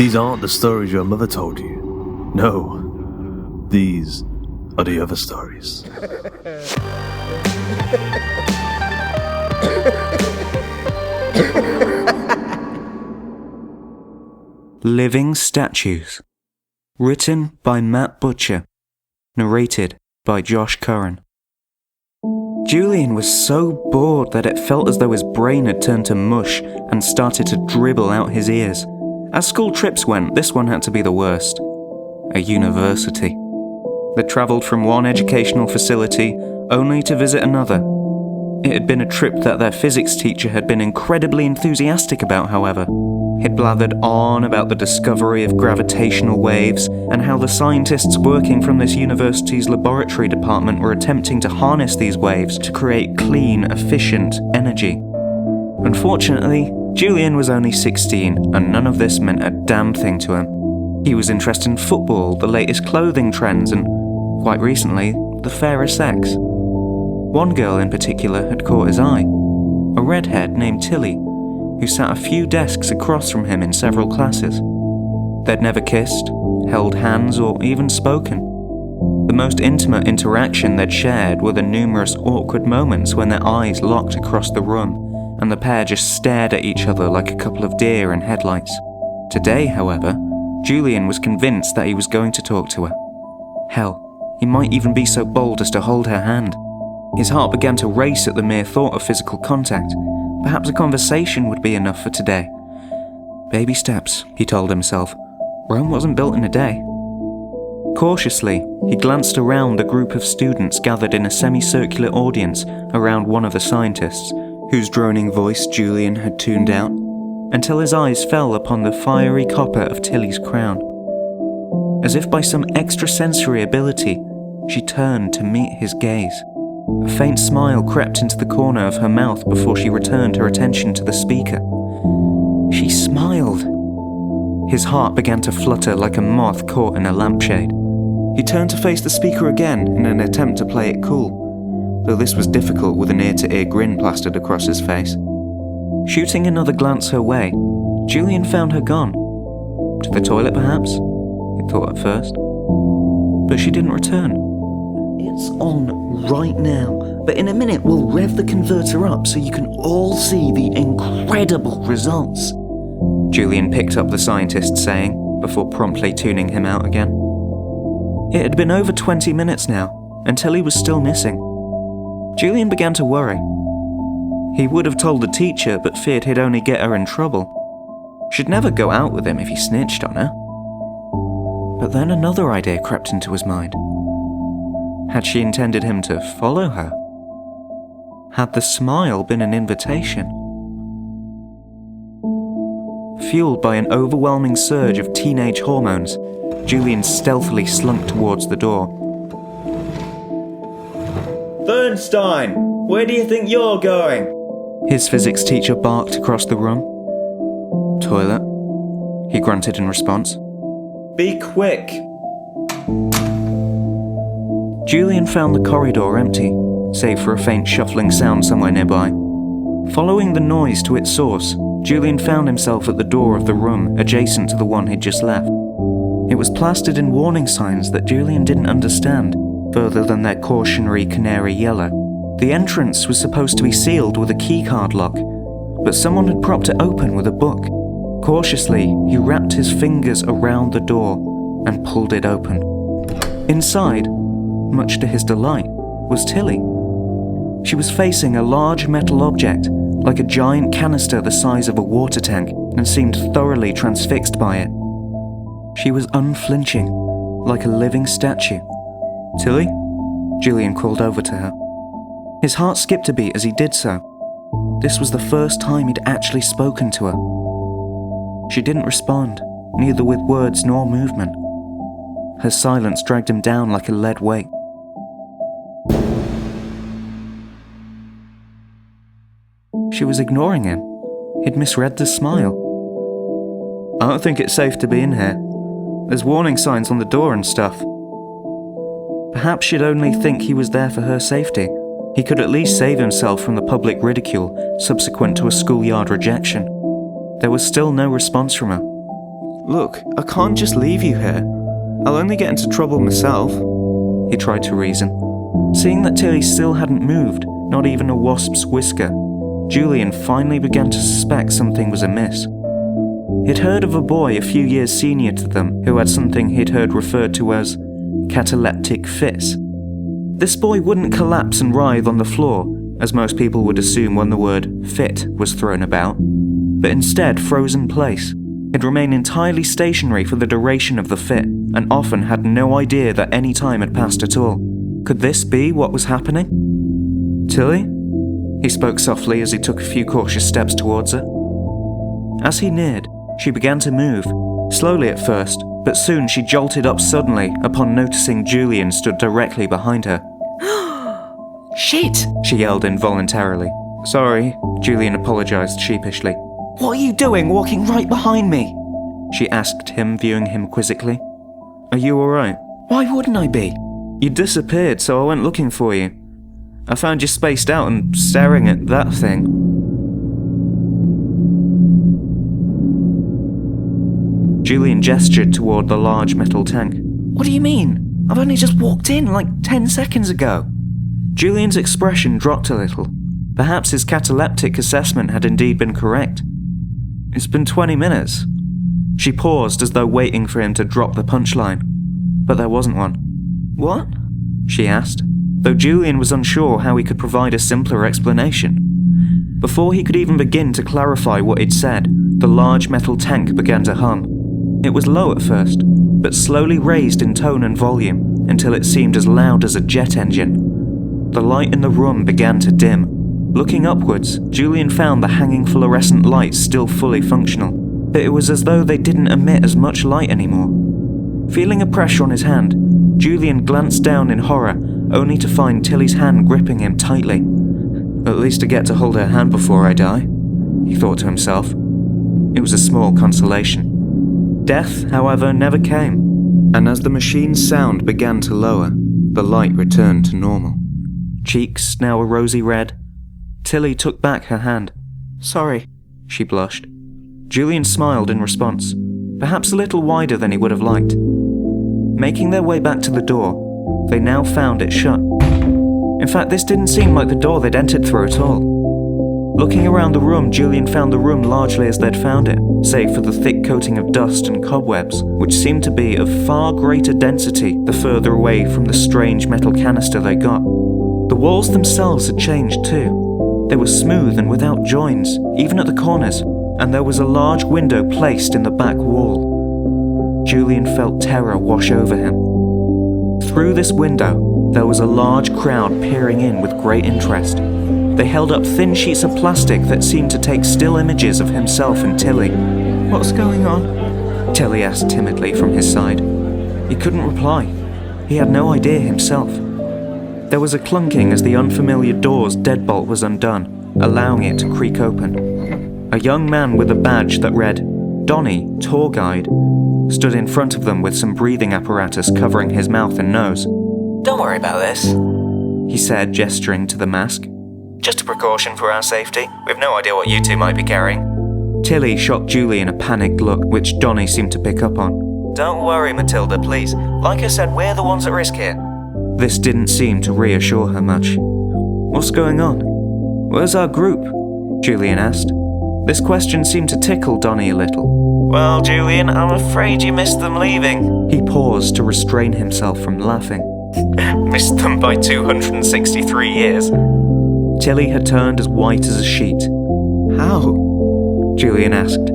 These aren't the stories your mother told you. No, these are the other stories. Living Statues. Written by Matt Butcher. Narrated by Josh Curran. Julian was so bored that it felt as though his brain had turned to mush and started to dribble out his ears. As school trips went, this one had to be the worst. A university. They travelled from one educational facility only to visit another. It had been a trip that their physics teacher had been incredibly enthusiastic about, however. He'd blathered on about the discovery of gravitational waves and how the scientists working from this university's laboratory department were attempting to harness these waves to create clean, efficient energy. Unfortunately, Julian was only 16 and none of this meant a damn thing to him. He was interested in football, the latest clothing trends, and, quite recently, the fairer sex. One girl in particular had caught his eye, a redhead named Tilly, who sat a few desks across from him in several classes. They'd never kissed, held hands, or even spoken. The most intimate interaction they'd shared were the numerous awkward moments when their eyes locked across the room and the pair just stared at each other like a couple of deer in headlights. Today, however, Julian was convinced that he was going to talk to her. Hell, he might even be so bold as to hold her hand. His heart began to race at the mere thought of physical contact. Perhaps a conversation would be enough for today. Baby steps, he told himself. Rome wasn't built in a day. Cautiously, he glanced around the group of students gathered in a semicircular audience around one of the scientists, whose droning voice Julian had tuned out, until his eyes fell upon the fiery copper of Tilly's crown. As if by some extrasensory ability, she turned to meet his gaze. A faint smile crept into the corner of her mouth before she returned her attention to the speaker. She smiled. His heart began to flutter like a moth caught in a lampshade. He turned to face the speaker again in an attempt to play it cool, though this was difficult with an ear-to-ear grin plastered across his face. Shooting another glance her way, Julian found her gone. To the toilet, perhaps? He thought at first. But she didn't return. It's on right now, but in a minute we'll rev the converter up so you can all see the incredible results. Julian picked up the scientist saying, before promptly tuning him out again. It had been over 20 minutes now, until he was still missing. Julian began to worry. He would have told the teacher, but feared he'd only get her in trouble. She'd never go out with him if he snitched on her. But then another idea crept into his mind. Had she intended him to follow her? Had the smile been an invitation? Fueled by an overwhelming surge of teenage hormones, Julian stealthily slunk towards the door. Bernstein, where do you think you're going? His physics teacher barked across the room. Toilet, he grunted in response. Be quick. Julian found the corridor empty, save for a faint shuffling sound somewhere nearby. Following the noise to its source, Julian found himself at the door of the room adjacent to the one he'd just left. It was plastered in warning signs that Julian didn't understand, further than their cautionary canary yellow. The entrance was supposed to be sealed with a keycard lock, but someone had propped it open with a book. Cautiously, he wrapped his fingers around the door and pulled it open. Inside, much to his delight, was Tilly. She was facing a large metal object, like a giant canister the size of a water tank, and seemed thoroughly transfixed by it. She was unflinching, like a living statue. Tilly? Julian called over to her. His heart skipped a beat as he did so. This was the first time he'd actually spoken to her. She didn't respond, neither with words nor movement. Her silence dragged him down like a lead weight. She was ignoring him. He'd misread the smile. I don't think it's safe to be in here. There's warning signs on the door and stuff. Perhaps she'd only think he was there for her safety. He could at least save himself from the public ridicule subsequent to a schoolyard rejection. There was still no response from her. Look, I can't just leave you here. I'll only get into trouble myself, he tried to reason. Seeing that Tilly still hadn't moved, not even a wasp's whisker, Julian finally began to suspect something was amiss. He'd heard of a boy a few years senior to them who had something he'd heard referred to as cataleptic fits. This boy wouldn't collapse and writhe on the floor, as most people would assume when the word fit was thrown about, but instead froze in place. He'd remain entirely stationary for the duration of the fit, and often had no idea that any time had passed at all. Could this be what was happening? Tilly? He spoke softly as he took a few cautious steps towards her. As he neared, she began to move, slowly at first, but soon she jolted up suddenly upon noticing Julian stood directly behind her. Shit! She yelled involuntarily. Sorry, Julian apologized sheepishly. What are you doing walking right behind me? She asked him, viewing him quizzically. Are you alright? Why wouldn't I be? You disappeared, so I went looking for you. I found you spaced out and staring at that thing. Julian gestured toward the large metal tank. What do you mean? I've only just walked in like 10 seconds ago. Julian's expression dropped a little. Perhaps his cataleptic assessment had indeed been correct. It's been 20 minutes. She paused as though waiting for him to drop the punchline, but there wasn't one. What? She asked, though Julian was unsure how he could provide a simpler explanation. Before he could even begin to clarify what he'd said, the large metal tank began to hum. It was low at first, but slowly raised in tone and volume until it seemed as loud as a jet engine. The light in the room began to dim. Looking upwards, Julian found the hanging fluorescent lights still fully functional, but it was as though they didn't emit as much light anymore. Feeling a pressure on his hand, Julian glanced down in horror, only to find Tilly's hand gripping him tightly. At least I get to hold her hand before I die, he thought to himself. It was a small consolation. Death, however, never came, and as the machine's sound began to lower, the light returned to normal. Cheeks now a rosy red, Tilly took back her hand. Sorry, she blushed. Julian smiled in response, perhaps a little wider than he would have liked. Making their way back to the door, they now found it shut. In fact, this didn't seem like the door they'd entered through at all. Looking around the room, Julian found the room largely as they'd found it, save for the thick coating of dust and cobwebs, which seemed to be of far greater density the further away from the strange metal canister they got. The walls themselves had changed too. They were smooth and without joins, even at the corners, and there was a large window placed in the back wall. Julian felt terror wash over him. Through this window, there was a large crowd peering in with great interest. They held up thin sheets of plastic that seemed to take still images of himself and Tilly. What's going on? Tilly asked timidly from his side. He couldn't reply. He had no idea himself. There was a clunking as the unfamiliar door's deadbolt was undone, allowing it to creak open. A young man with a badge that read, Donnie, Tour Guide, stood in front of them with some breathing apparatus covering his mouth and nose. Don't worry about this, he said, gesturing to the mask. just a precaution for our safety. We've no idea what you two might be carrying. Tilly shot Julian a panicked look, which Donnie seemed to pick up on. Don't worry, Matilda, please. Like I said, we're the ones at risk here. This didn't seem to reassure her much. What's going on? Where's our group? Julian asked. This question seemed to tickle Donnie a little. Well, Julian, I'm afraid you missed them leaving. He paused to restrain himself from laughing. Missed them by 263 years. Tilly had turned as white as a sheet. How? Julian asked.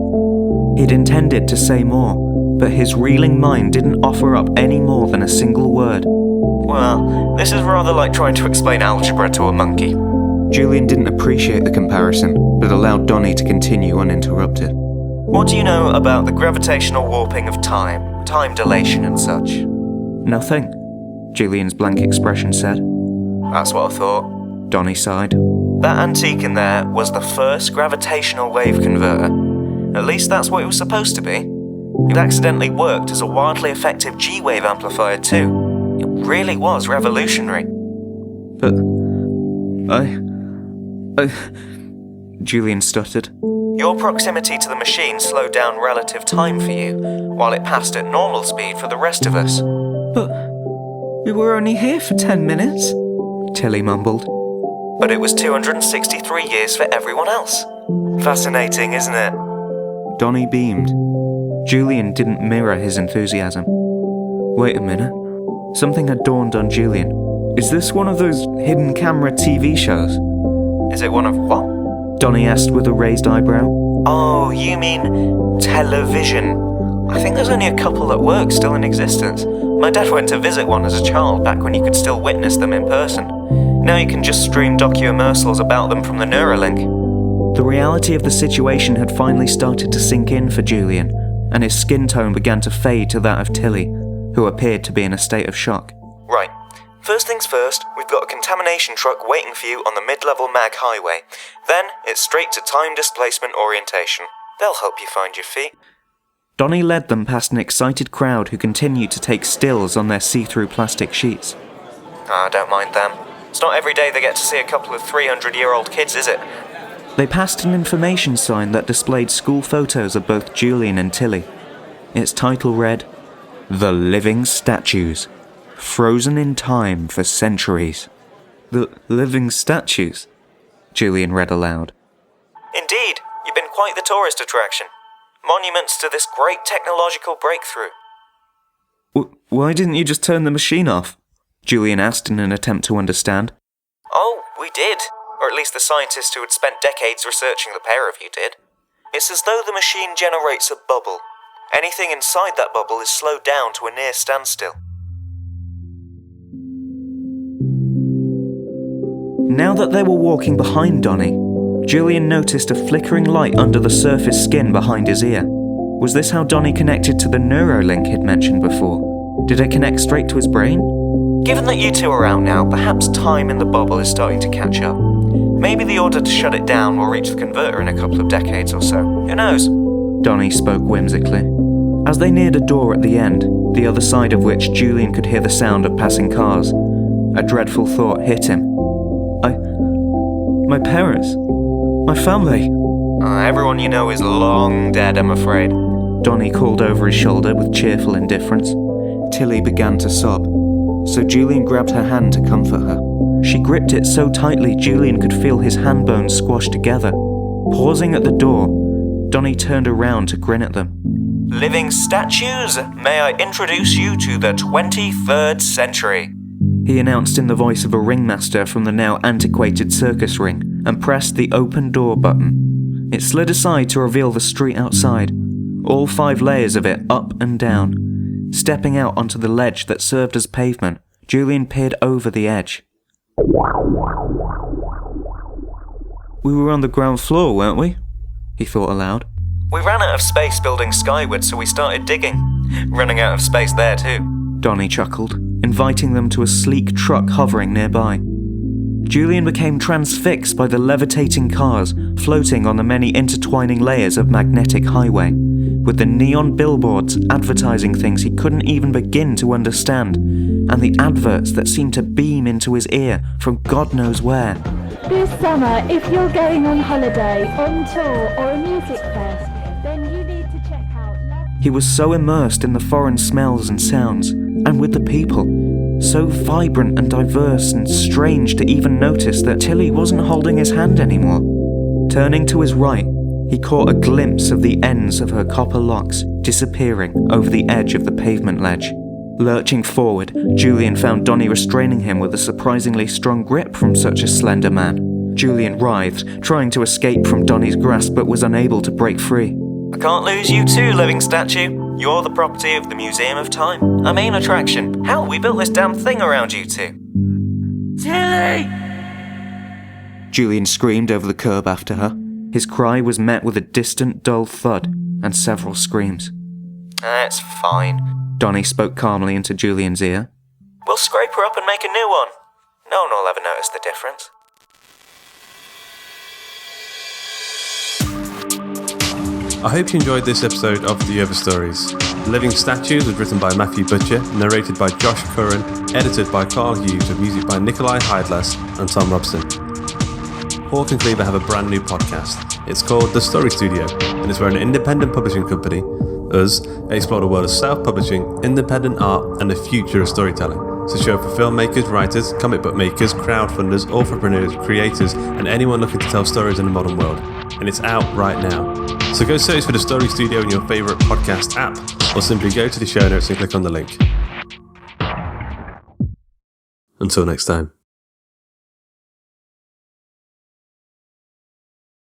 He'd intended to say more, but his reeling mind didn't offer up any more than a single word. Well, this is rather like trying to explain algebra to a monkey. Julian didn't appreciate the comparison, but allowed Donnie to continue uninterrupted. What do you know about the gravitational warping of time, time dilation and such? Nothing, Julian's blank expression said. That's what I thought. Donnie sighed. That antique in there was the first gravitational wave converter. At least that's what it was supposed to be. It accidentally worked as a wildly effective G-wave amplifier too. It really was revolutionary. But... Julian stuttered. Your proximity to the machine slowed down relative time for you, while it passed at normal speed for the rest of us. But we were only here for 10 minutes, Tilly mumbled. But it was 263 years for everyone else. Fascinating, isn't it? Donnie beamed. Julian didn't mirror his enthusiasm. Wait a minute. Something had dawned on Julian. Is this one of those hidden camera TV shows? Is it one of what? Donnie asked with a raised eyebrow. Oh, you mean television. I think there's only a couple that work still in existence. My dad went to visit one as a child back when you could still witness them in person. Now you can just stream docu-immersials about them from the Neuralink. The reality of the situation had finally started to sink in for Julian, and his skin tone began to fade to that of Tilly, who appeared to be in a state of shock. Right. First things first, we've got a contamination truck waiting for you on the mid-level mag highway. Then, it's straight to time displacement orientation. They'll help you find your feet. Donnie led them past an excited crowd who continued to take stills on their see-through plastic sheets. I don't mind them. It's not every day they get to see a couple of 300-year-old kids, is it? They passed an information sign that displayed school photos of both Julian and Tilly. Its title read, "The Living Statues. Frozen in time for centuries." The living statues? Julian read aloud. Indeed, you've been quite the tourist attraction. Monuments to this great technological breakthrough. Why didn't you just turn the machine off? Julian asked in an attempt to understand. Oh, we did. Or at least the scientists who had spent decades researching the pair of you did. It's as though the machine generates a bubble. Anything inside that bubble is slowed down to a near standstill. Now that they were walking behind Donnie, Julian noticed a flickering light under the surface skin behind his ear. Was this how Donnie connected to the Neuralink he'd mentioned before? Did it connect straight to his brain? Given that you two are out now, perhaps time in the bubble is starting to catch up. Maybe the order to shut it down will reach the converter in a couple of decades or so. Who knows? Donnie spoke whimsically. As they neared a door at the end, the other side of which Julian could hear the sound of passing cars, a dreadful thought hit him. My parents. My family. Everyone you know is long dead, I'm afraid. Donnie called over his shoulder with cheerful indifference. Tilly began to sob, so Julian grabbed her hand to comfort her. She gripped it so tightly Julian could feel his hand bones squashed together. Pausing at the door, Donnie turned around to grin at them. Living statues, may I introduce you to the 23rd century? He announced in the voice of a ringmaster from the now antiquated circus ring, and pressed the open door button. It slid aside to reveal the street outside, all 5 layers of it up and down. Stepping out onto the ledge that served as pavement, Julian peered over the edge. We were on the ground floor, weren't we? He thought aloud. We ran out of space building skyward, so we started digging. Running out of space there too. Donnie chuckled, inviting them to a sleek truck hovering nearby. Julian became transfixed by the levitating cars floating on the many intertwining layers of magnetic highway, with the neon billboards advertising things he couldn't even begin to understand, and the adverts that seemed to beam into his ear from God knows where. This summer, if you're going on holiday, on tour or a music fest, then you need to check out... He was so immersed in the foreign smells and sounds, and with the people, so vibrant and diverse and strange to even notice that Tilly wasn't holding his hand anymore. Turning to his right, he caught a glimpse of the ends of her copper locks disappearing over the edge of the pavement ledge. Lurching forward, Julian found Donnie restraining him with a surprisingly strong grip from such a slender man. Julian writhed, trying to escape from Donnie's grasp but was unable to break free. I can't lose you too, living statue. You're the property of the Museum of Time, our main attraction. Hell, we built this damn thing around you two. Tilly! Julian screamed over the curb after her. His cry was met with a distant, dull thud and several screams. It's fine. Donnie spoke calmly into Julian's ear. We'll scrape her up and make a new one. No one will ever notice the difference. I hope you enjoyed this episode of The Other Stories. Living Statues was written by Matthew Butcher, narrated by Josh Curran, edited by Carl Hughes, with music by Nikolai Heidlas and Tom Robson. Hawk and Cleaver have a brand new podcast. It's called The Story Studio, and it's where an independent publishing company, us, explore the world of self-publishing, independent art, and the future of storytelling. It's a show for filmmakers, writers, comic book makers, crowdfunders, entrepreneurs, creators, and anyone looking to tell stories in the modern world. And it's out right now. So go search for The Story Studio in your favourite podcast app, or simply go to the show notes and click on the link. Until next time.